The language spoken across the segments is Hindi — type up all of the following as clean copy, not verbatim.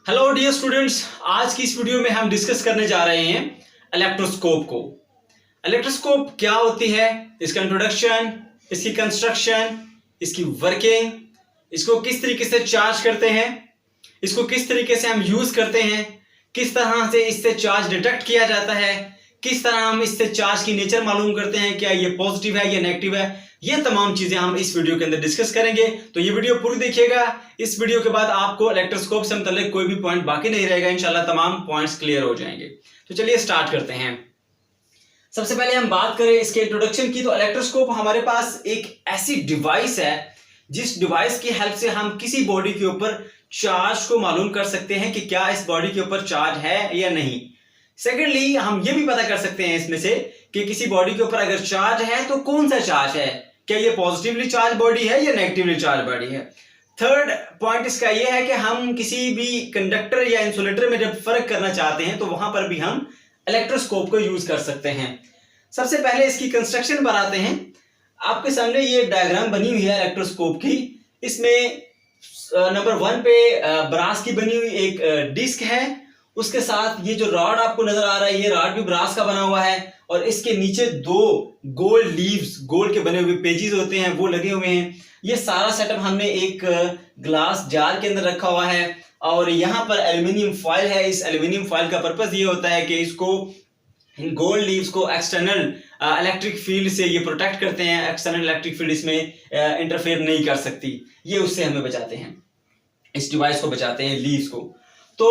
हेलो डियर स्टूडेंट्स, आज की इस वीडियो में हम डिस्कस करने जा रहे हैं इलेक्ट्रोस्कोप को। इलेक्ट्रोस्कोप क्या होती है, इसका इंट्रोडक्शन, इसकी कंस्ट्रक्शन, इसकी वर्किंग, इसको किस तरीके से चार्ज करते हैं, इसको किस तरीके से हम यूज करते हैं, किस तरह से इससे चार्ज डिटेक्ट किया जाता है, किस तरह हम इससे चार्ज की नेचर मालूम करते हैं, क्या ये पॉजिटिव है या नेगेटिव है, ये तमाम चीजें हम इस वीडियो के अंदर डिस्कस करेंगे। तो ये वीडियो पूरी देखिएगा। इस वीडियो के बाद आपको इलेक्ट्रोस्कोप से मतलब कोई भी पॉइंट बाकी नहीं रहेगा, इंशाल्लाह तमाम पॉइंट्स क्लियर हो जाएंगे। तो चलिए स्टार्ट करते हैं। सबसे पहले हम बात करें इसके इंट्रोडक्शन की, तो इलेक्ट्रोस्कोप हमारे पास एक ऐसी डिवाइस है जिस डिवाइस की हेल्प से हम किसी बॉडी के ऊपर चार्ज को मालूम कर सकते हैं कि क्या इस बॉडी के ऊपर चार्ज है या नहीं। सेकेंडली, हम ये भी पता कर सकते हैं इसमें से कि किसी बॉडी के ऊपर अगर चार्ज है तो कौन सा चार्ज है, क्या ये पॉजिटिवली चार्ज बॉडी है या नेगेटिवली चार्ज बॉडी है। थर्ड पॉइंट इसका ये है कि हम किसी भी कंडक्टर या इंसुलेटर में जब फर्क करना चाहते हैं तो वहां पर भी हम इलेक्ट्रोस्कोप को यूज कर सकते हैं। सबसे पहले इसकी कंस्ट्रक्शन पर आते हैं। आपके सामने ये डायग्राम बनी हुई है इलेक्ट्रोस्कोप की। इसमें नंबर 1 पे ब्रास की बनी हुई एक डिस्क है, उसके साथ ये जो रॉड आपको नजर आ रहा है ये रॉड भी ब्रास का बना हुआ है, और इसके नीचे 2 गोल्ड लीव्स, गोल्ड के बने हुए पेजेस होते हैं, वो लगे हुए हैं। ये सारा सेटअप हमने एक ग्लास जार के अंदर रखा हुआ है, और यहाँ पर एल्युमिनियम फॉइल है। इस एल्युमिनियम फॉइल का पर्पस ये होता है कि इसको, इन गोल्ड लीव्स को एक्सटर्नल इलेक्ट्रिक फील्ड से ये प्रोटेक्ट करते हैं। एक्सटर्नल इलेक्ट्रिक फील्ड इसमें इंटरफेयर नहीं कर सकती, ये उससे हमें बचाते हैं, इस डिवाइस को बचाते हैं, लीव्स को। तो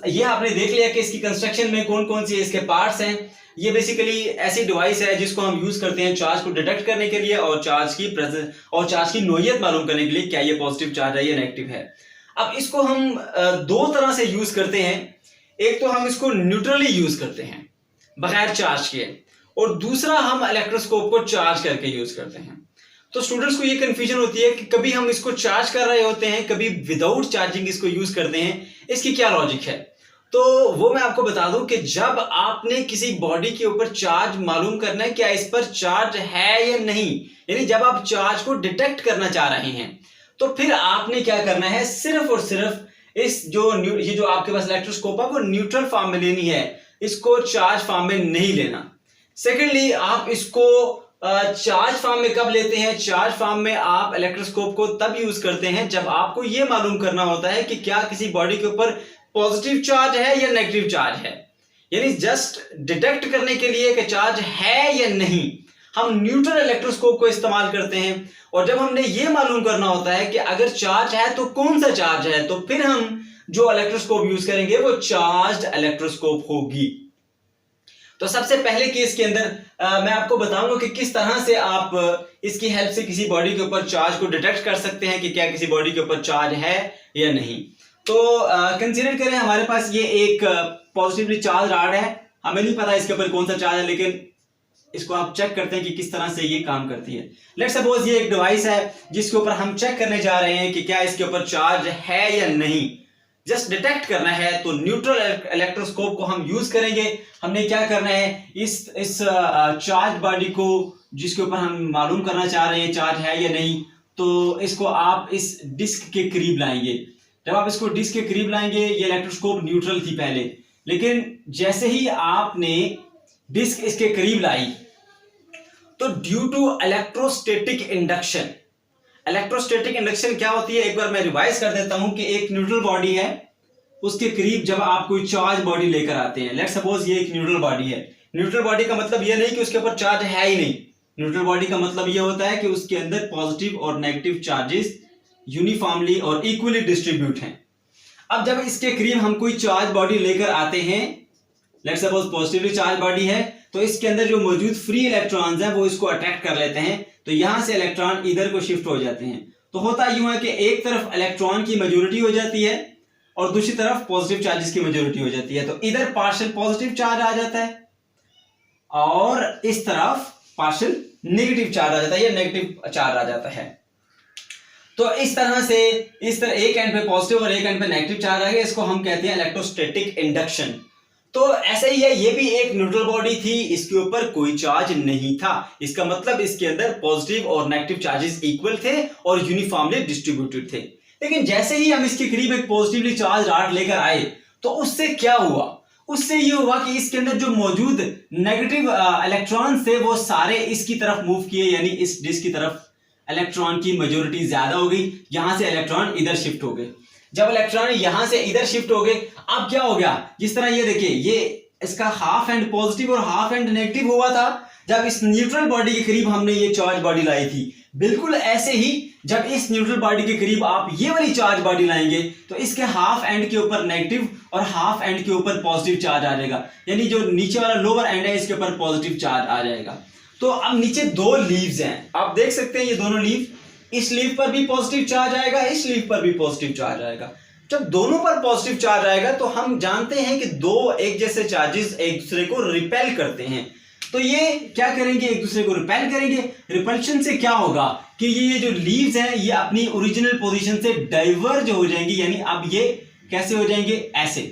ये आपने देख लिया कि इसकी कंस्ट्रक्शन में कौन कौन सी इसके पार्ट्स हैं। ये बेसिकली ऐसी डिवाइस है जिसको हम यूज करते हैं चार्ज को डिटेक्ट करने के लिए और चार्ज की प्रेजेंस और चार्ज की नोयत मालूम करने के लिए, क्या ये पॉजिटिव चार्ज है या नेगेटिव है। अब इसको हम 2 तरह से यूज करते हैं। एक तो हम इसको न्यूट्रली यूज करते हैं बगैर चार्ज के, और दूसरा हम इलेक्ट्रोस्कोप को चार्ज करके यूज करते हैं। तो स्टूडेंट्स को ये कंफ्यूजन होती है कि कभी हम इसको चार्ज कर रहे होते हैं, कभी विदाउट चार्जिंग इसको यूज करते हैं, इसकी क्या लॉजिक है। तो वो मैं आपको बता दूं कि जब आपने किसी बॉडी के ऊपर चार्ज मालूम करना है क्या इस पर चार्ज है या नहीं, यानी जब आप चार्ज को डिटेक्ट करना चाह रहे हैं, तो फिर आपने क्या करना है, सिर्फ और सिर्फ ये जो आपके पास इलेक्ट्रोस्कोप है वो न्यूट्रल फॉर्म में लेनी है, इसको चार्ज फॉर्म में नहीं लेना। सेकेंडली, आप इसको चार्ज फॉर्म में कब लेते हैं, चार्ज फॉर्म में आप इलेक्ट्रोस्कोप को तब यूज करते हैं जब आपको यह मालूम करना होता है कि क्या किसी बॉडी के ऊपर पॉजिटिव चार्ज है या नेगेटिव चार्ज है, यानी जस्ट डिटेक्ट करने के लिए कि चार्ज है या नहीं हम न्यूट्रल इलेक्ट्रोस्कोप को इस्तेमाल करते हैं। और जब हमने ये मालूम करना होता है कि अगर चार्ज है तो कौन सा चार्ज है, तो फिर हम जो इलेक्ट्रोस्कोप यूज करेंगे वो चार्ज्ड इलेक्ट्रोस्कोप होगी। तो सबसे पहले केस के अंदर मैं आपको बताऊंगा कि किस तरह से आप इसकी हेल्प से किसी बॉडी के ऊपर चार्ज को डिटेक्ट कर सकते हैं कि क्या किसी बॉडी के ऊपर चार्ज है या नहीं। तो कंसीडर करें हमारे पास ये एक पॉजिटिवली चार्ज रॉड है, हमें नहीं पता इसके ऊपर कौन सा चार्ज है, लेकिन इसको आप चेक करते हैं कि किस तरह से ये काम करती है। लेट्स सपोज ये एक डिवाइस है जिसके ऊपर हम चेक करने जा रहे हैं कि क्या इसके ऊपर चार्ज है या नहीं, जस्ट डिटेक्ट करना है। तो न्यूट्रल इलेक्ट्रोस्कोप को हम यूज करेंगे। हमने क्या करना है, इस चार्ज बॉडी को जिसके ऊपर हम मालूम करना चाह रहे हैं चार्ज है या नहीं, तो इसको आप इस डिस्क के करीब लाएंगे। जब आप इसको डिस्क के करीब लाएंगे, ये इलेक्ट्रोस्कोप न्यूट्रल थी पहले, लेकिन जैसे ही आपने डिस्क इसके करीब लाई तो due to electrostatic induction, electrostatic induction क्या होती है, एक बार मैं रिवाइज कर देता हूं कि एक न्यूट्रल बॉडी है, उसके करीब जब आप कोई चार्ज बॉडी लेकर आते हैं, लेट्स सपोज ये एक न्यूट्रल बॉडी है। न्यूट्रल बॉडी का मतलब ये नहीं कि उसके ऊपर चार्ज है ही नहीं, न्यूट्रल बॉडी का मतलब ये होता है कि उसके अंदर पॉजिटिव और नेगेटिव चार्जेस यूनिफॉर्मली और इक्वली डिस्ट्रीब्यूट हैं। अब जब इसके करीब हम कोई चार्ज बॉडी लेकर आते हैं, let's suppose positively charge body है, तो इसके अंदर जो मौजूद फ्री इलेक्ट्रॉन्स हैं वो इसको अट्रैक्ट कर लेते हैं, तो यहां से इलेक्ट्रॉन इधर को शिफ्ट हो जाते हैं। तो होता यूं है कि एक तरफ इलेक्ट्रॉन की मेजॉरिटी हो जाती है और दूसरी तरफ पॉजिटिव चार्जेस की मेजॉरिटी हो जाती है। तो इधर पार्शियल पॉजिटिव चार्ज आ जाता है और इस तरफ पार्शियल नेगेटिव चार्ज आ जाता है या नेगेटिव चार्ज आ जाता है। तो इस तरह से एक एंड पे पॉजिटिव और एक एंड पे नेगेटिव चार्ज आ गया, इसको हम कहते हैं इलेक्ट्रोस्टैटिक इंडक्शन। तो ऐसे ही है, ये भी एक न्यूट्रल बॉडी थी, इसके ऊपर कोई चार्ज नहीं था, इसका मतलब इसके अंदर पॉजिटिव और नेगेटिव चार्जेस इक्वल थे और यूनिफॉर्मली डिस्ट्रीब्यूटेड थे। लेकिन जैसे ही हम इसके करीब एक पॉजिटिवली चार्ज रॉड लेकर आए तो उससे क्या हुआ, उससे ये हुआ कि इसके अंदर जो मौजूद नेगेटिव इलेक्ट्रॉन थे वो सारे इसकी तरफ मूव किए, यानी इस डिस्क की तरफ इलेक्ट्रॉन की मेजोरिटी ज्यादा हो गई, यहां से इलेक्ट्रॉन इधर शिफ्ट हो गए। जब इलेक्ट्रॉन यहां से इधर शिफ्ट हो गए, अब क्या हो गया, जिस तरह ये देखिए, ये इसका हाफ एंड पॉजिटिव और हाफ एंड नेगेटिव हुआ था जब इस न्यूट्रल बॉडी के करीब हमने ये चार्ज बॉडी लाई थी। बिल्कुल ऐसे ही जब इस न्यूट्रल बॉडी के करीब आप ये वाली चार्ज बॉडी लाएंगे तो इसके हाफ एंड के ऊपर नेगेटिव और हाफ एंड के ऊपर पॉजिटिव चार्ज आ जाएगा, यानी जो नीचे वाला लोअर एंड है इसके ऊपर पॉजिटिव चार्ज आ जाएगा। तो अब नीचे दो लीव्स हैं, आप देख सकते हैं ये दोनों लीव, इस लीव पर भी पॉजिटिव चार्ज आएगा, इस लीव पर भी पॉजिटिव चार्ज आएगा। जब दोनों पर पॉजिटिव चार्ज आएगा तो हम जानते हैं कि दो एक जैसे चार्जेस एक दूसरे को रिपेल करते हैं, तो ये क्या करेंगे, एक दूसरे को रिपेल करेंगे। रिपल्शन से क्या होगा कि ये जो लीव्स हैं ये अपनी ओरिजिनल पोजीशन से डाइवर्ज हो जाएंगी, यानी अब ये कैसे हो जाएंगे, ऐसे,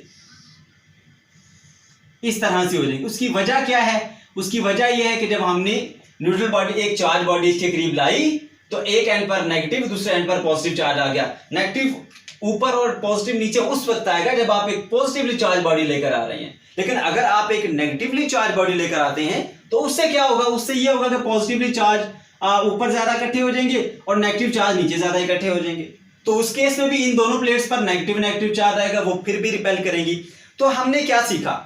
इस तरह से हो जाएंगे। उसकी वजह क्या है, उसकी वजह यह है कि जब हमने न्यूट्रल बॉडी एक चार्ज बॉडी इसके करीब लाई तो एक एंड पर नेगेटिव, दूसरे एंड पर पॉजिटिव चार्ज आ गया। नेगेटिव ऊपर और पॉजिटिव नीचे उस वक्त आएगा जब आप एक पॉजिटिवली चार्ज बॉडी लेकर आ रहे हैं, लेकिन अगर आप एक नेगेटिवली चार्ज बॉडी लेकर आते हैं तो उससे क्या होगा, उससे ये होगा कि पॉजिटिवली चार्ज ऊपर ज्यादा इकट्ठे हो जाएंगे और नेगेटिव चार्ज नीचे ज्यादा इकट्ठे हो जाएंगे। तो उस केस में भी इन दोनों प्लेट्स पर नेगेटिव नेगेटिव चार्ज आएगा, वो फिर भी रिपेल करेंगी। तो हमने क्या सीखा,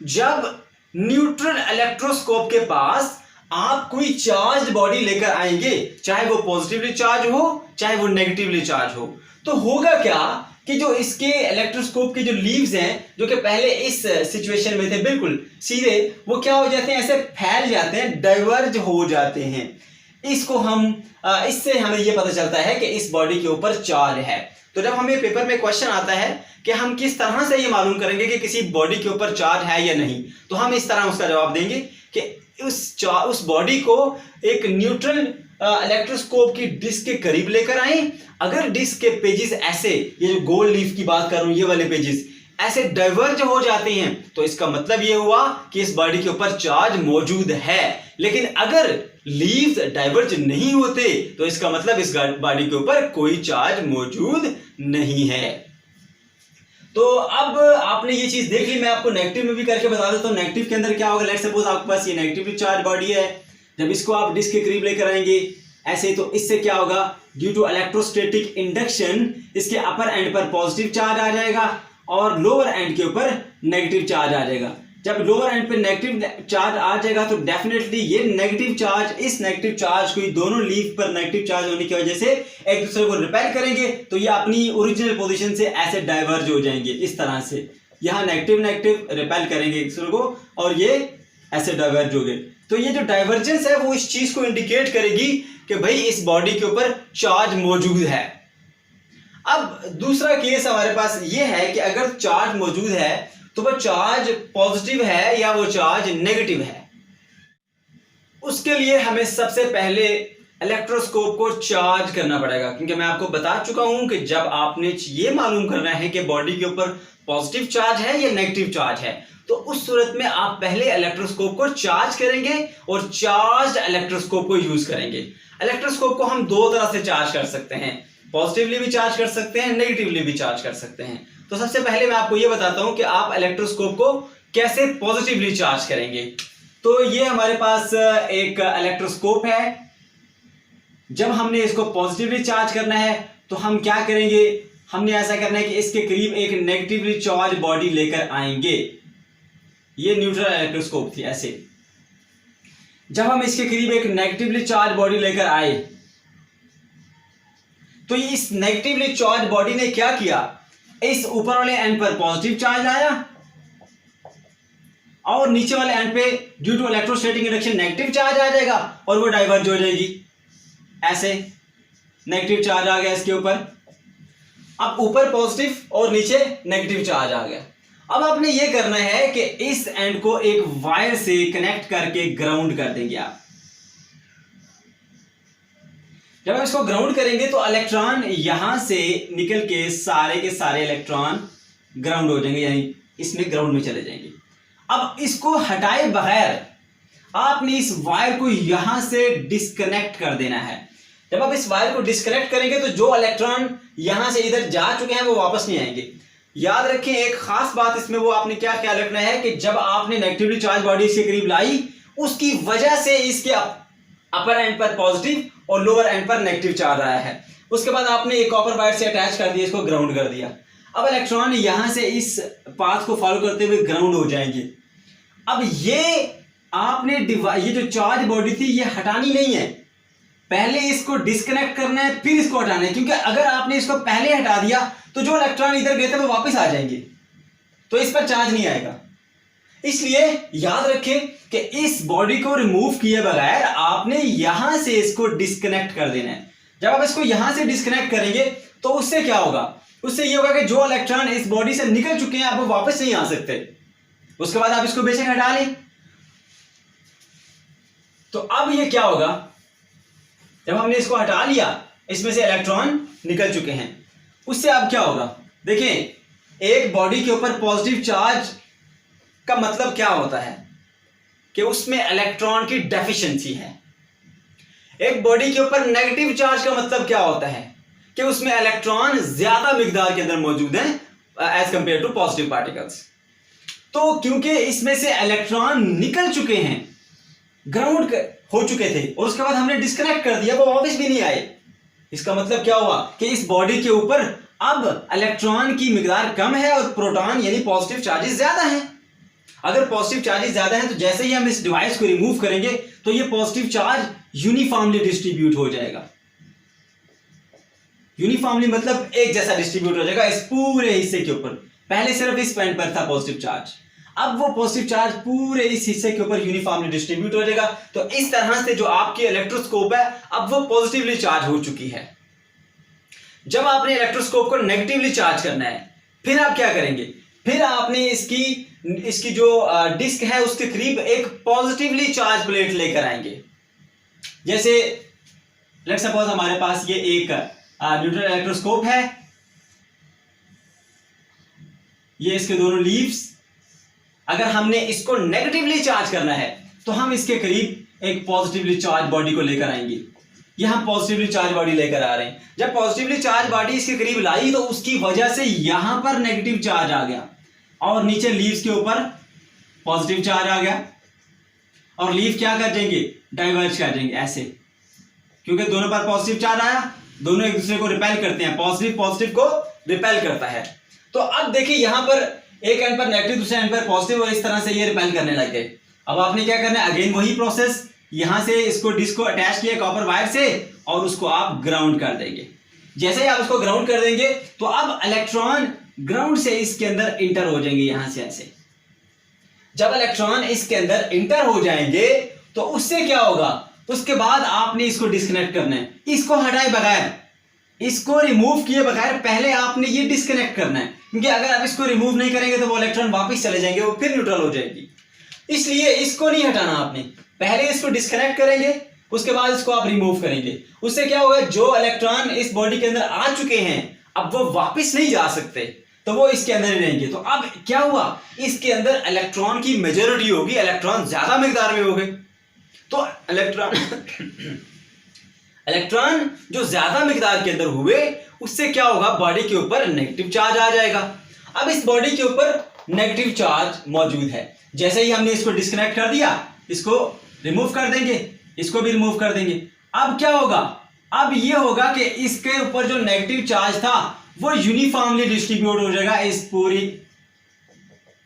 जब न्यूट्रल इलेक्ट्रोस्कोप के पास आप कोई चार्ज बॉडी लेकर आएंगे, चाहे वो पॉजिटिवली चार्ज हो चाहे वो नेगेटिवली चार्ज हो, तो होगा क्या कि जो इसके इलेक्ट्रोस्कोप के जो लीव्स हैं जो कि पहले इस सिचुएशन में थे बिल्कुल सीधे, वो क्या हो जाते हैं, ऐसे फैल जाते हैं, डाइवर्ज हो जाते हैं। इसको हम इससे हमें ये पता चलता है कि इस बॉडी के ऊपर चार्ज है। तो जब हमें पेपर में क्वेश्चन आता है कि हम किस तरह से ये मालूम करेंगे कि किसी बॉडी के ऊपर चार्ज है या नहीं, तो हम इस तरह उसका जवाब देंगे कि उस बॉडी को एक न्यूट्रल इलेक्ट्रोस्कोप की डिस्क के करीब लेकर आए। अगर डिस्क के पेजेस ऐसे, ये जो गोल लीफ की बात कर रहा हूं, ये वाले पेजेस ऐसे डाइवर्ज हो जाते हैं तो इसका मतलब ये हुआ कि इस बॉडी के ऊपर चार्ज मौजूद है। लेकिन अगर लीव्स डाइवर्ज नहीं होते तो इसका मतलब इस बॉडी के ऊपर कोई चार्ज मौजूद नहीं है। तो अब आपने ये चीज देख ली, मैं आपको नेगेटिव में भी करके बता देता हूं। नेगेटिव के अंदर क्या होगा, लेट्स सपोज आपके पास ये नेगेटिवली चार्ज बॉडी है, जब इसको आप डिस्क के करीब लेकर आएंगे ऐसे, तो इससे क्या होगा, ड्यू टू इलेक्ट्रोस्टैटिक इंडक्शन इसके अपर एंड पर पॉजिटिव चार्ज आ जाएगा और लोअर एंड के ऊपर नेगेटिव चार्ज आ जाएगा। जब लोअर एंड पे नेगेटिव चार्ज आ जाएगा तो डेफिनेटली ये नेगेटिव चार्ज इस नेगेटिव चार्ज को दोनों लीफ पर नेगेटिव चार्ज होने की वजह से एक दूसरे को रिपेल करेंगे, तो ये अपनी ओरिजिनल पोजीशन से ऐसे डाइवर्ज हो जाएंगे इस तरह से। यहाँ नेगेटिव नेगेटिव रिपेल करेंगे एक दूसरे को और ये ऐसे डाइवर्ज हो गए। तो ये जो डाइवर्जेंस है वो इस चीज को इंडिकेट करेगी कि भाई इस बॉडी के ऊपर चार्ज मौजूद है। अब दूसरा केस हमारे पास ये है कि अगर चार्ज मौजूद है तो वो चार्ज पॉजिटिव है या वो चार्ज नेगेटिव है। उसके लिए हमें सबसे पहले इलेक्ट्रोस्कोप को चार्ज करना पड़ेगा, क्योंकि मैं आपको बता चुका हूं कि जब आपने ये मालूम करना है कि बॉडी के ऊपर पॉजिटिव चार्ज है या नेगेटिव चार्ज है, तो उस सूरत में आप पहले इलेक्ट्रोस्कोप को चार्ज करेंगे और चार्ज इलेक्ट्रोस्कोप को यूज करेंगे। इलेक्ट्रोस्कोप को हम दो तरह से चार्ज कर सकते हैं, पॉजिटिवली भी चार्ज कर सकते हैं, नेगेटिवली भी चार्ज कर सकते हैं। तो सबसे पहले मैं आपको यह बताता हूं कि आप इलेक्ट्रोस्कोप को कैसे पॉजिटिवली चार्ज करेंगे। तो ये हमारे पास एक इलेक्ट्रोस्कोप है। जब हमने इसको पॉजिटिवली चार्ज करना है तो हम क्या करेंगे, हमने ऐसा करना है कि इसके करीब एक नेगेटिवली चार्ज बॉडी लेकर आएंगे। ये न्यूट्रल इलेक्ट्रोस्कोप थी ऐसे। जब हम इसके करीब एक नेगेटिवली चार्ज बॉडी लेकर आए तो इस नेगेटिवली चार्ज बॉडी ने क्या किया, इस ऊपर वाले एंड पर पॉजिटिव चार्ज आया और नीचे वाले एंड पे due to electrostatic induction negative charge आ जाएगा और वो डाइवर्ज हो जाएगी। ऐसे नेगेटिव चार्ज आ गया इसके ऊपर, अब ऊपर पॉजिटिव और नीचे नेगेटिव चार्ज आ गया। अब आपने ये करना है कि इस एंड को एक वायर से कनेक्ट करके ग्राउंड कर देंगे आप। जब हम इसको ग्राउंड करेंगे तो इलेक्ट्रॉन यहां से निकल के सारे इलेक्ट्रॉन ग्राउंड हो जाएंगे, यानी इसमें ग्राउंड में चले जाएंगे। अब इसको हटाए बगैर आपने इस वायर को यहां से डिस्कनेक्ट कर देना है। जब आप इस वायर को डिस्कनेक्ट करेंगे तो जो इलेक्ट्रॉन यहां से इधर जा चुके हैं वो वापस नहीं आएंगे। याद रखें एक खास बात इसमें, वो आपने क्या ख्याल रखना है कि जब आपने नेगेटिवली चार्ज बॉडी इसके करीब लाई, उसकी वजह से इसके अपर एंड पर पॉजिटिव और लोअर एंड पर नेगेटिव चार्ज आया है। उसके बाद आपने एक कॉपर वायर से अटैच कर दिया, इसको ग्राउंड कर दिया। अब इलेक्ट्रॉन यहां से इस पाथ को फॉलो करते हुए ग्राउंड हो जाएंगे। अब ये आपने ये जो चार्ज बॉडी थी ये हटानी नहीं है, पहले इसको डिस्कनेक्ट करना है फिर इसको हटाना है, क्योंकि अगर आपने इसको पहले हटा दिया तो जो इलेक्ट्रॉन इधर गए थे वो वापस आ जाएंगे, तो इस पर चार्ज नहीं आएगा। इसलिए याद रखें कि इस बॉडी को रिमूव किए बगैर आपने यहां से इसको डिस्कनेक्ट कर देना है। जब आप इसको यहां से डिस्कनेक्ट करेंगे तो उससे क्या होगा, उससे ये होगा कि जो इलेक्ट्रॉन इस बॉडी से निकल चुके हैं अब वो वापस नहीं आ सकते। उसके बाद आप इसको बेशक हटा लें, तो अब ये क्या होगा, जब हमने इसको हटा लिया इसमें से इलेक्ट्रॉन निकल चुके हैं, उससे अब क्या होगा। देखें एक बॉडी के ऊपर पॉजिटिव चार्ज का मतलब क्या होता है कि उसमें इलेक्ट्रॉन की डेफिशिएंसी है। एक बॉडी के ऊपर नेगेटिव चार्ज का मतलब क्या होता है कि उसमें इलेक्ट्रॉन ज्यादा मिकदार के अंदर मौजूद हैं as compare to positive particles. तो क्योंकि इसमें से इलेक्ट्रॉन निकल चुके हैं, ग्राउंड हो चुके थे और उसके बाद हमने डिस्कनेक्ट कर दिया, वो वापस भी नहीं आए, इसका मतलब क्या हुआ कि इस बॉडी के ऊपर अब इलेक्ट्रॉन की मिकदार कम है और प्रोटॉन यानी पॉजिटिव चार्जेस ज्यादा हैं। अगर पॉजिटिव चार्जेस ज्यादा हैं तो जैसे ही हम इस डिवाइस को रिमूव करेंगे तो ये पॉजिटिव चार्ज यूनिफॉर्मली डिस्ट्रीब्यूट हो जाएगा। यूनिफॉर्मली मतलब एक जैसा डिस्ट्रीब्यूट हो जाएगा इस पूरे हिस्से के ऊपर। पहले सिर्फ इस पॉइंट पर था पॉजिटिव चार्ज, अब वो पॉजिटिव चार्ज पूरे इस हिस्से के ऊपर यूनिफॉर्मली डिस्ट्रीब्यूट हो जाएगा। तो इस तरह से जो आपकी इलेक्ट्रोस्कोप है अब वो पॉजिटिवली चार्ज हो चुकी है। जब आपने इलेक्ट्रोस्कोप को नेगेटिवली चार्ज करना है फिर आप क्या करेंगे, फिर आपने इसकी जो डिस्क है उसके करीब एक पॉजिटिवली चार्ज प्लेट लेकर आएंगे। जैसे लेट्स सपोज हमारे पास ये एक न्यूट्रल इलेक्ट्रोस्कोप है, ये इसके दोनों लीव्स। अगर हमने इसको नेगेटिवली चार्ज करना है तो हम इसके करीब एक पॉजिटिवली चार्ज बॉडी को लेकर आएंगे। यहां पॉजिटिवली चार्ज बॉडी लेकर आ रहे हैं। जब पॉजिटिवली चार्ज बॉडी इसके करीब लाई तो उसकी वजह से यहां पर नेगेटिव चार्ज आ गया और नीचे लीव्स के ऊपर पॉजिटिव चार्ज आ गया, और लीव क्या कर देंगे, डाइवर्ज कर देंगे ऐसे, क्योंकि दोनों पर पॉजिटिव चार्ज आया, दोनों एक दूसरे को रिपेल करते हैं, पॉजिटिव पॉजिटिव को रिपेल करता है। तो अब देखिए यहां पर एक एंड पर नेगेटिव दूसरे एंड पर पॉजिटिव और इस तरह से ये रिपेल करने लग गए। अब आपने क्या करना है, अगेन वही प्रोसेस, यहां से इसको डिस्क को अटैच किया कॉपर वायर से और उसको आप ग्राउंड कर देंगे। जैसे ही आप उसको ग्राउंड कर देंगे तो अब इलेक्ट्रॉन ग्राउंड से इसके अंदर इंटर हो जाएंगे यहां से ऐसे। जब इलेक्ट्रॉन इसके अंदर इंटर हो जाएंगे तो उससे क्या होगा, उसके बाद आपने इसको डिस्कनेक्ट करना है। इसको हटाए बगैर, इसको रिमूव किए बगैर पहले आपने ये डिस्कनेक्ट करना है, क्योंकि अगर आप इसको रिमूव नहीं करेंगे तो वो इलेक्ट्रॉन वापस चले जाएंगे, वो फिर न्यूट्रल हो जाएगी। इसलिए इसको नहीं हटाना आपने, पहले इसको डिस्कनेक्ट करेंगे उसके बाद इसको आप रिमूव करेंगे। उससे क्या होगा, जो इलेक्ट्रॉन इस बॉडी के अंदर आ चुके हैं अब वो वापस नहीं जा सकते, तो वो इसके अंदर ही रहेंगे। तो अब क्या हुआ, इसके अंदर इलेक्ट्रॉन की मेजॉरिटी होगी, इलेक्ट्रॉन ज्यादा मिकदार में हो गए। तो इलेक्ट्रॉन जो ज्यादा मिकदार के अंदर हुए उससे क्या होगा, बॉडी के ऊपर नेगेटिव चार्ज आ जाएगा। अब इस बॉडी के ऊपर नेगेटिव चार्ज मौजूद है, जैसे ही हमने इसको डिस्कनेक्ट कर दिया, इसको रिमूव कर देंगे, इसको भी रिमूव कर देंगे। अब क्या होगा, अब ये होगा कि इसके ऊपर जो नेगेटिव चार्ज था वो यूनिफॉर्मली डिस्ट्रीब्यूट हो जाएगा इस पूरी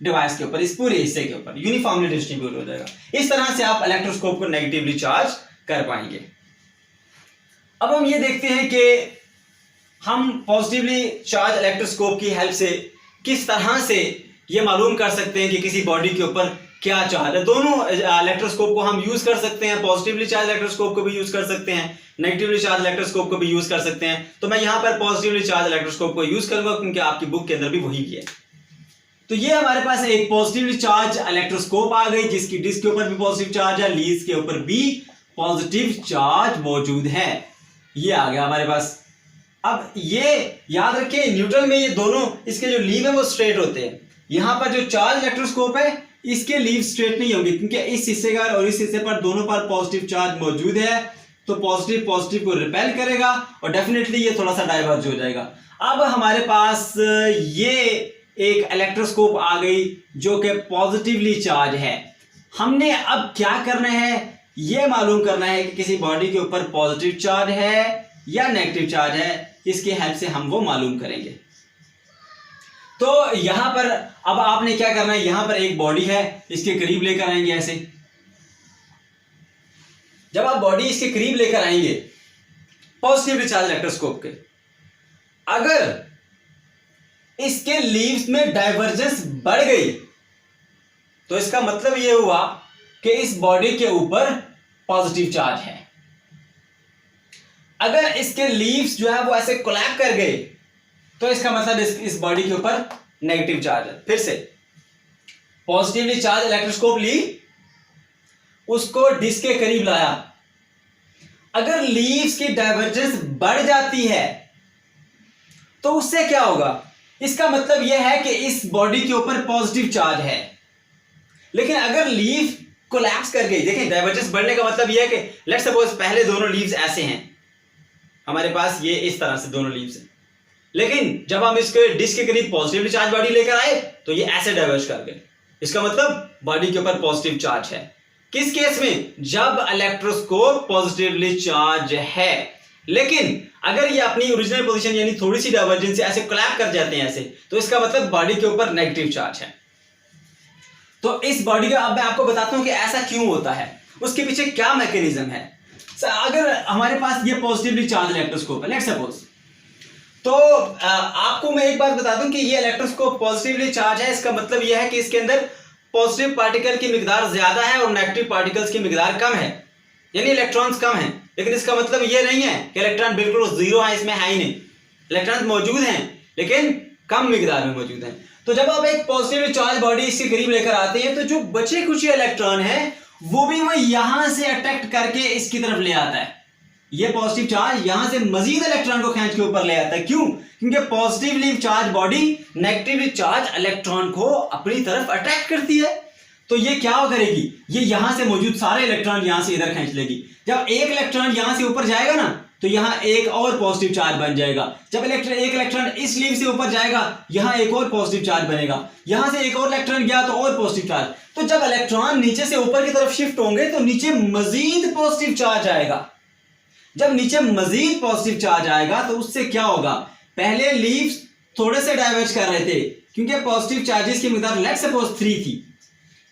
डिवाइस के ऊपर, इस पूरे हिस्से के ऊपर यूनिफॉर्मली डिस्ट्रीब्यूट हो जाएगा। इस तरह से आप इलेक्ट्रोस्कोप को नेगेटिवली चार्ज कर पाएंगे। अब हम ये देखते हैं कि हम पॉजिटिवली चार्ज इलेक्ट्रोस्कोप की हेल्प से किस तरह से ये मालूम कर सकते हैं कि किसी बॉडी के ऊपर क्या चार्ज है। दोनों इलेक्ट्रोस्कोप को हम यूज कर सकते हैं, पॉजिटिवली चार्ज इलेक्ट्रोस्कोप को भी यूज कर सकते हैं, नेगेटिवली चार्ज इलेक्ट्रोस्कोप को भी यूज कर सकते हैं। तो मैं यहां पर पॉजिटिवली चार्ज इलेक्ट्रोस्कोप को यूज करूंगा क्योंकि आपकी बुक के अंदर भी वही है। तो ये हमारे पास एक पॉजिटिवली चार्ज इलेक्ट्रोस्कोप आ गई जिसकी डिस्क के ऊपर भी पॉजिटिव चार्ज है, लीड्स के ऊपर भी पॉजिटिव चार्ज मौजूद है। ये आ गया हमारे पास। अब ये याद रखें, न्यूट्रल में ये दोनों इसके जो लीव है वो स्ट्रेट होते हैं। यहां पर जो चार्ज इलेक्ट्रोस्कोप है इसके लीव स्ट्रेट नहीं होंगे क्योंकि इस हिस्से का और इस हिस्से पर दोनों पर पॉजिटिव चार्ज मौजूद है। तो पॉजिटिव पॉजिटिव को रिपेल करेगा और डेफिनेटली ये थोड़ा सा डाइवर्ज हो जाएगा। अब हमारे पास ये एक इलेक्ट्रोस्कोप आ गई जो कि पॉजिटिवली चार्ज है। हमने अब क्या करना है, ये मालूम करना है कि किसी बॉडी के ऊपर पॉजिटिव चार्ज है या नेगेटिव चार्ज है। इसकी हेल्प से हम वो मालूम करेंगे। तो यहां पर अब आपने क्या करना है, यहां पर एक बॉडी है, इसके करीब लेकर आएंगे ऐसे। जब आप बॉडी इसके करीब लेकर आएंगे पॉजिटिवली चार्ज इलेक्ट्रोस्कोप के, अगर इसके लीव्स में डाइवर्जेंस बढ़ गई तो इसका मतलब यह हुआ कि इस बॉडी के ऊपर पॉजिटिव चार्ज है। अगर इसके लीव्स जो है वो ऐसे कोलैप्स कर गए तो इसका मतलब इस बॉडी के ऊपर नेगेटिव चार्ज है। फिर से पॉजिटिवली चार्ज इलेक्ट्रोस्कोप ली, उसको डिस्क के करीब लाया, अगर लीव्स की डाइवर्जेंस बढ़ जाती है तो उससे क्या होगा, इसका मतलब यह है कि इस बॉडी के ऊपर पॉजिटिव चार्ज है। लेकिन अगर लीव कोलैप्स कर गई, देखिए डाइवर्जेंस बढ़ने का मतलब यह है कि लेट्स सपोज पहले दोनों लीव्स ऐसे हैं, हमारे पास ये इस तरह से दोनों लीव्स हैं, लेकिन जब हम इसके डिस्क के करीब पॉजिटिवली चार्ज बॉडी लेकर आए तो ये ऐसे डाइवर्ज कर गए। इसका मतलब बॉडी के ऊपर पॉजिटिव चार्ज है। किस केस में, जब इलेक्ट्रोस्कोप पॉजिटिवली चार्ज है। लेकिन अगर ये अपनी ओरिजिनल पोजीशन यानी थोड़ी सी डाइवर्जेंस से ऐसे कोलैप्स कर जाते हैं ऐसे, तो इसका मतलब बॉडी के ऊपर नेगेटिव चार्ज है। तो इस बॉडी का अब मैं आपको बताता हूं कि ऐसा क्यों होता है, उसके पीछे क्या मैकेनिज्म है। अगर हमारे पास ये पॉजिटिवली चार्ज इलेक्ट्रोस्कोप है लेट्स सपोज, तो आपको मैं एक बात बता दूं कि ये इलेक्ट्रोस्कोप पॉजिटिवली चार्ज है। इसका मतलब यह है कि इसके अंदर पॉजिटिव पार्टिकल की मिकदार ज्यादा है और नेगेटिव पार्टिकल्स की मिकदार कम है, यानी इलेक्ट्रॉन्स कम है। लेकिन इसका मतलब ये नहीं है कि इलेक्ट्रॉन बिल्कुल जीरो है, इसमें है ही नहीं, इलेक्ट्रॉन मौजूद हैं लेकिन कम मिकदार में मौजूद हैं। तो जब आप एक पॉजिटिवली चार्ज बॉडी इसके करीब लेकर आते हैं तो जो बचे कुछ इलेक्ट्रॉन है वो भी वो यहां से अट्रैक्ट करके इसकी तरफ ले आता है। ये पॉजिटिव चार्ज यहां से मजीद इलेक्ट्रॉन को खींच के ऊपर ले आता है। क्यों? क्योंकि positively charge body negatively charge electron को अपनी तरफ अट्रैक्ट करती है। तो ये क्या करेगी, ये यहां से मौजूद सारे इलेक्ट्रॉन यहां से इधर खींच लेगी। जब एक इलेक्ट्रॉन यहां से ऊपर जाएगा ना तो यहां एक और पॉजिटिव चार्ज बन जाएगा। जब एक इलेक्ट्रॉन इस लीव से ऊपर जाएगा यहां एक और पॉजिटिव चार्ज बनेगा, यहां से एक और इलेक्ट्रॉन गया तो और पॉजिटिव चार्ज। तो जब इलेक्ट्रॉन नीचे से ऊपर की तरफ शिफ्ट होंगे तो नीचे मजीद पॉजिटिव चार्ज आएगा। जब नीचे मजीद पॉजिटिव चार्ज आएगा तो उससे क्या होगा, पहले लीव्स थोड़े से डाइवर्ज कर रहे थे क्योंकि पॉजिटिव चार्जेस की मिकदार लेट्स सपोज 3 थी,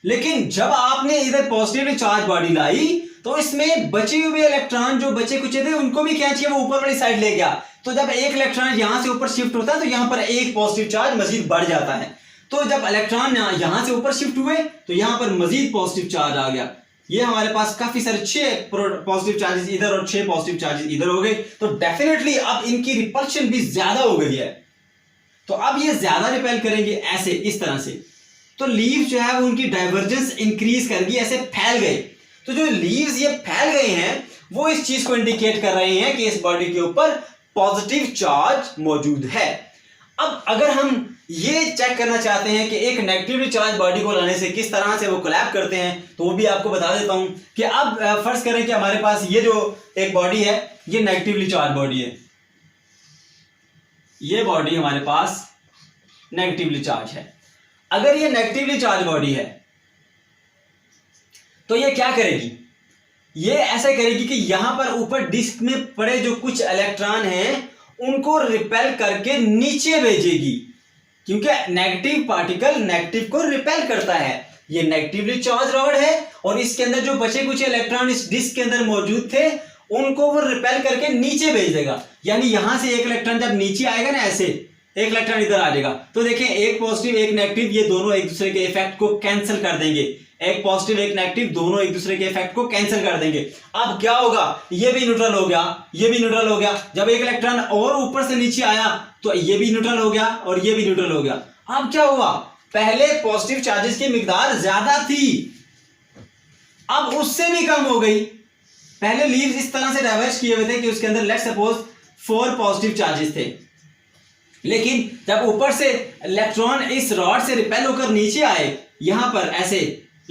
लेकिन जब आपने इधर पॉजिटिवली चार्ज बॉडी लाई तो इसमें बचे हुए इलेक्ट्रॉन जो बचे कुचे थे उनको भी खींच के वो ऊपर वाली साइड ले गया। तो जब एक इलेक्ट्रॉन यहां से ऊपर शिफ्ट होता है तो यहां पर एक पॉजिटिव चार्ज मजीद बढ़ जाता है। तो जब इलेक्ट्रॉन यहां से ऊपर शिफ्ट हुए तो यहां पर मजीद पॉजिटिव चार्ज आ गया। ये हमारे पास काफी सारे 6 पॉजिटिव चार्जेस इधर और 6 पॉजिटिव चार्जेस इधर हो गए। तो डेफिनेटली अब इनकी रिपल्शन भी ज्यादा हो गई है। तो अब ये ज्यादा रिपेल करेंगे ऐसे इस तरह से, तो लीव जो है वो उनकी डाइवर्जेंस इंक्रीज कर गई, ऐसे फैल गए। तो जो लीव्स ये फैल गए हैं वो इस चीज को इंडिकेट कर रहे हैं कि इस बॉडी के ऊपर पॉजिटिव चार्ज मौजूद है। अब अगर हम ये चेक करना चाहते हैं कि एक नेगेटिवली चार्ज बॉडी को लाने से किस तरह से वो कोलैप्स करते हैं तो वो भी आपको बता देता हूं कि अब फर्ज करें कि हमारे पास ये जो एक बॉडी है ये नेगेटिवली चार्ज बॉडी है, ये बॉडी हमारे पास नेगेटिवली चार्ज है। अगर ये नेगेटिवली चार्ज बॉडी है तो ये क्या करेगी, ये ऐसा करेगी कि यहां पर ऊपर डिस्क में पड़े जो कुछ इलेक्ट्रॉन हैं उनको रिपेल करके नीचे भेजेगी, क्योंकि नेगेटिव पार्टिकल नेगेटिव को रिपेल करता है। ये नेगेटिवली चार्ज रॉड है और इसके अंदर जो बचे कुछ इलेक्ट्रॉन इस डिस्क के अंदर मौजूद थे उनको वो रिपेल करके नीचे भेज देगा। यानी यहां से एक इलेक्ट्रॉन जब नीचे आएगा ना, ऐसे एक इलेक्ट्रॉन इधर आ जाएगा, तो देखें एक पॉजिटिव एक नेगेटिव ये दोनों एक दूसरे के इफेक्ट को कैंसिल कर देंगे। एक पॉजिटिव एक नेगेटिव दोनों एक दूसरे के इफेक्ट को कैंसिल कर देंगे। अब क्या होगा, ये भी न्यूट्रल हो गया, ये भी न्यूट्रल हो गया। जब एक इलेक्ट्रॉन और ऊपर से नीचे आया तो ये भी न्यूट्रल हो गया और ये भी न्यूट्रल हो गया। अब क्या हुआ, पहले पॉजिटिव चार्जेस की मिकदार ज्यादा थी, अब उससे भी कम हो गई। पहले लीव्स इस तरह से डाइवर्ज किए हुए थे कि उसके अंदर लेट्स सपोज 4 पॉजिटिव चार्जेस थे, लेकिन जब ऊपर से इलेक्ट्रॉन इस रॉड से रिपेल होकर नीचे आए, यहां पर ऐसे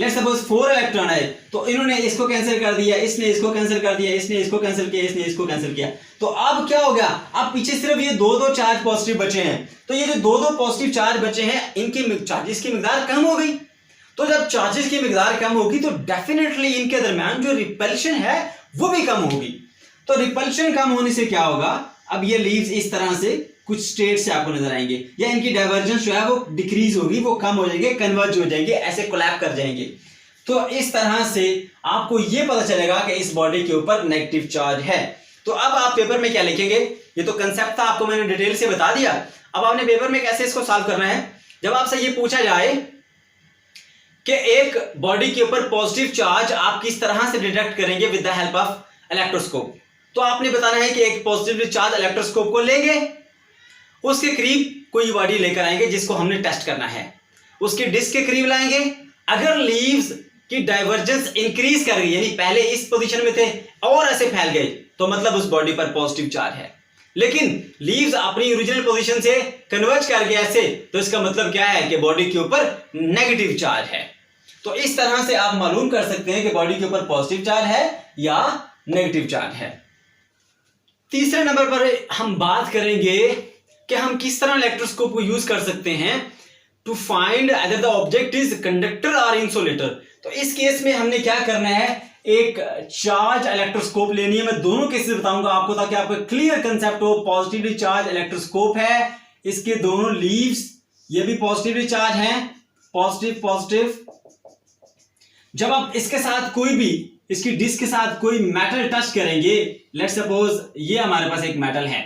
लेट्स सपोज 4 इलेक्ट्रॉन है, तो इन्होंने इसको कैंसिल कर दिया, इसने इसको कैंसिल कर दिया, इसने इसको कैंसिल किया, इसने इसको कैंसिल किया। तो अब क्या हो गया, अब पीछे सिर्फ ये दो दो चार्ज पॉजिटिव बचे हैं। तो ये जो दो दो पॉजिटिव चार्ज बचे हैं, इनकी चार्जेस की मिकदार कम हो गई। तो जब चार्जेस की मिकदार कम होगी तो डेफिनेटली इनके दरमियान जो रिपल्शन है वो भी कम होगी। तो रिपल्शन कम होने से क्या होगा, अब ये लीव्स इस तरह से कुछ स्टेट से आपको नजर आएंगे, या इनकी डाइवर्जेंस जो है वो डिक्रीज होगी, वो कम हो जाएंगे, कन्वर्ज हो जाएंगे, ऐसे कोलैप कर जाएंगे। तो इस तरह से आपको ये पता चलेगा कि इस बॉडी के ऊपर नेगेटिव चार्ज है। तो अब आप पेपर में क्या लिखेंगे, ये तो कंसेप्ट था, आपको मैंने डिटेल से बता दिया। अब आपने पेपर में कैसे इसको सॉल्व करना है, जब आपसे ये पूछा जाए कि एक बॉडी के ऊपर पॉजिटिव चार्ज आप किस तरह से डिटेक्ट करेंगे with the help of electroscope, तो आपने बताना है कि एक पॉजिटिव चार्ज इलेक्ट्रोस्कोप को लेंगे, उसके करीब कोई बॉडी लेकर आएंगे जिसको हमने टेस्ट करना है, उसके डिस्क के करीब लाएंगे। अगर लीव्स की डाइवर्जेंस इंक्रीज कर गई, यानी पहले इस पोजीशन में थे और ऐसे फैल गए, तो मतलब उस बॉडी पर पॉजिटिव चार्ज है। लेकिन लीव्स अपनी ओरिजिनल पोजीशन से कन्वर्ज कर गए ऐसे, तो इसका मतलब क्या है कि बॉडी के ऊपर नेगेटिव चार्ज है। तो इस तरह से आप मालूम कर सकते हैं कि बॉडी के ऊपर पॉजिटिव चार्ज है या नेगेटिव चार्ज है। तीसरे नंबर पर हम बात करेंगे कि हम किस तरह इलेक्ट्रोस्कोप को यूज कर सकते हैं to find other the object is conductor और इंसुलेटर। तो इस केस में हमने क्या करना है, एक चार्ज इलेक्ट्रोस्कोप लेनी है। मैं दोनों केसेस बताऊंगा आपको ताकि आपको क्लियर कंसेप्ट हो। पॉजिटिवली चार्ज इलेक्ट्रोस्कोप है, इसके दोनों लीव्स ये भी पॉजिटिवली चार्ज हैं, पॉजिटिव पॉजिटिव। जब आप इसके साथ कोई भी, इसकी डिस्क के साथ कोई मेटल टच करेंगे, लेट्स सपोज ये हमारे पास एक मेटल है,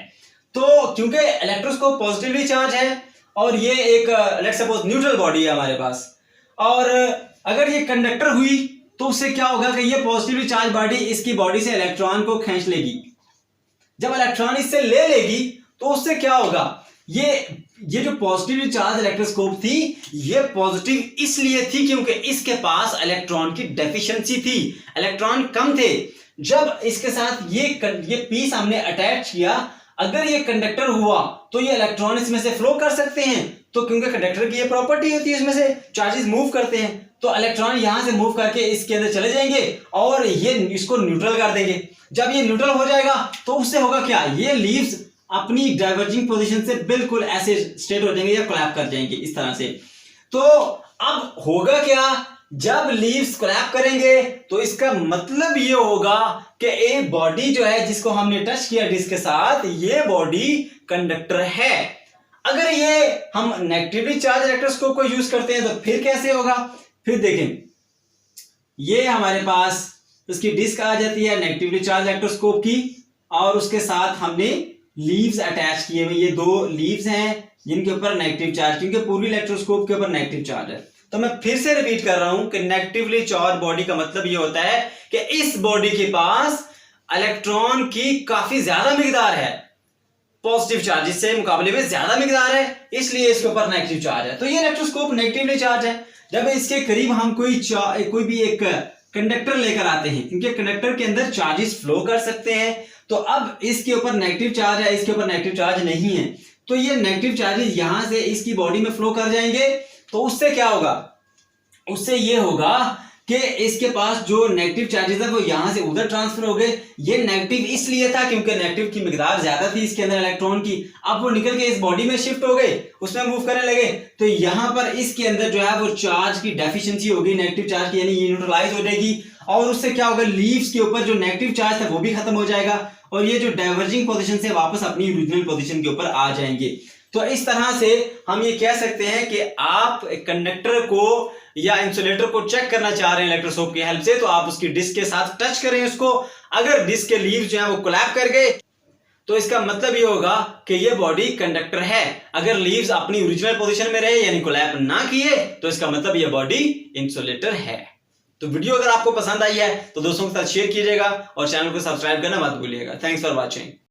तो क्योंकि इलेक्ट्रोस्कोप पॉजिटिवली चार्ज है और ये एक लेट्स सपोज न्यूट्रल बॉडी है हमारे पास, और अगर ये कंडक्टर हुई तो उससे क्या होगा कि ये पॉजिटिवली चार्ज बॉडी इसकी बॉडी से इलेक्ट्रॉन को खींच लेगी। जब इलेक्ट्रॉन इससे ले लेगी तो उससे क्या होगा, ये जो पॉजिटिवली चार्ज इलेक्ट्रोस्कोप थी, ये पॉजिटिव इसलिए थी क्योंकि इसके पास इलेक्ट्रॉन की डेफिशिएंसी थी, इलेक्ट्रॉन कम थे। जब इसके साथ ये पीस हमने अटैच किया, अगर ये कंडक्टर हुआ तो ये इलेक्ट्रॉन इसमें से फ्लो कर सकते हैं, तो क्योंकि कंडक्टर की ये प्रॉपर्टी होती है, इसमें से चार्जेस मूव करते हैं, तो इलेक्ट्रॉन यहां से मूव करके इसके अंदर चले जाएंगे और ये इसको न्यूट्रल कर देंगे। जब ये न्यूट्रल हो जाएगा तो उससे होगा क्या, ये लीव्स अपनी डाइवर्जिंग पोजीशन से बिल्कुल ऐसे स्ट्रेट हो जाएंगे या कोलैप कर जाएंगे इस तरह से। तो अब होगा क्या, जब लीव्स कोलैप करेंगे तो इसका मतलब ये होगा कि एक बॉडी जो है जिसको हमने टच किया डिस्क के साथ, ये बॉडी कंडक्टर है। अगर ये हम नेगेटिवली चार्ज इलेक्ट्रोस्कोप को यूज करते हैं तो फिर कैसे होगा, फिर देखें, ये हमारे पास उसकी डिस्क आ जाती है नेगेटिवली चार्ज इलेक्ट्रोस्कोप की, और उसके साथ हमने लीव्स अटैच किए हुए, ये दो लीव्स हैं जिनके ऊपर नेगेटिव चार्ज, क्योंकि पूरी इलेक्ट्रोस्कोप के ऊपर नेगेटिव चार्ज है। तो मैं फिर से रिपीट कर रहा हूं कि नेगेटिवली चार्ज बॉडी का मतलब ये होता है कि इस बॉडी के पास इलेक्ट्रॉन की काफी ज्यादा मिकदार है, पॉजिटिव चार्ज से मुकाबले में ज्यादा मिकदार है, इसलिए इसके ऊपर नेगेटिव चार्ज है। तो ये इलेक्ट्रोस्कोप नेगेटिवली चार्ज है। जब इसके करीब हम कोई भी एक कंडक्टर लेकर आते हैं, क्योंकि कंडक्टर के अंदर चार्जेस फ्लो कर सकते हैं, तो अब इसके ऊपर नेगेटिव चार्ज है, इसके ऊपर नेगेटिव चार्ज नहीं है, तो ये नेगेटिव चार्जेस यहां से इसकी बॉडी में फ्लो कर जाएंगे। तो उससे क्या होगा, उससे ये होगा कि इसके पास जो नेगेटिव चार्जेस है वो यहां से उधर ट्रांसफर हो गए। ये नेगेटिव इसलिए था क्योंकि नेगेटिव की मिकदार ज्यादा थी इसके अंदर इलेक्ट्रॉन की, अब वो निकल के इस बॉडी में शिफ्ट हो गए, उसमें मूव करने लगे, तो यहां पर इसके अंदर जो है वो चार्ज की डेफिशिएंसी होगी नेगेटिव चार्ज की, यानी ये न्यूट्रलाइज हो जाएगी, और उससे क्या होगा, लीव्स के ऊपर जो नेगेटिव चार्ज था वो भी खत्म हो जाएगा, और ये जो डाइवर्जिंग पोजीशन से वापस अपनी ओरिजिनल पोजीशन के ऊपर आ जाएंगे। तो इस तरह से हम ये कह सकते हैं कि आप कंडक्टर को या इंसुलेटर को चेक करना चाह रहे हैं इलेक्ट्रोस्कोप की हेल्प से, तो आप उसकी डिस्क के साथ टच करें उसको। अगर डिस्क के लीव्स जो है वो कोलैप कर गए तो इसका मतलब ये होगा कि ये बॉडी कंडक्टर है। अगर लीव्स अपनी ओरिजिनल पोजीशन में रहे यानी कोलैप ना किए तो इसका मतलब ये बॉडी इंसुलेटर है। तो वीडियो अगर आपको पसंद आई है तो दोस्तों के साथ शेयर कीजिएगा और चैनल को सब्सक्राइब करना मत भूलिएगा। Thanks for watching.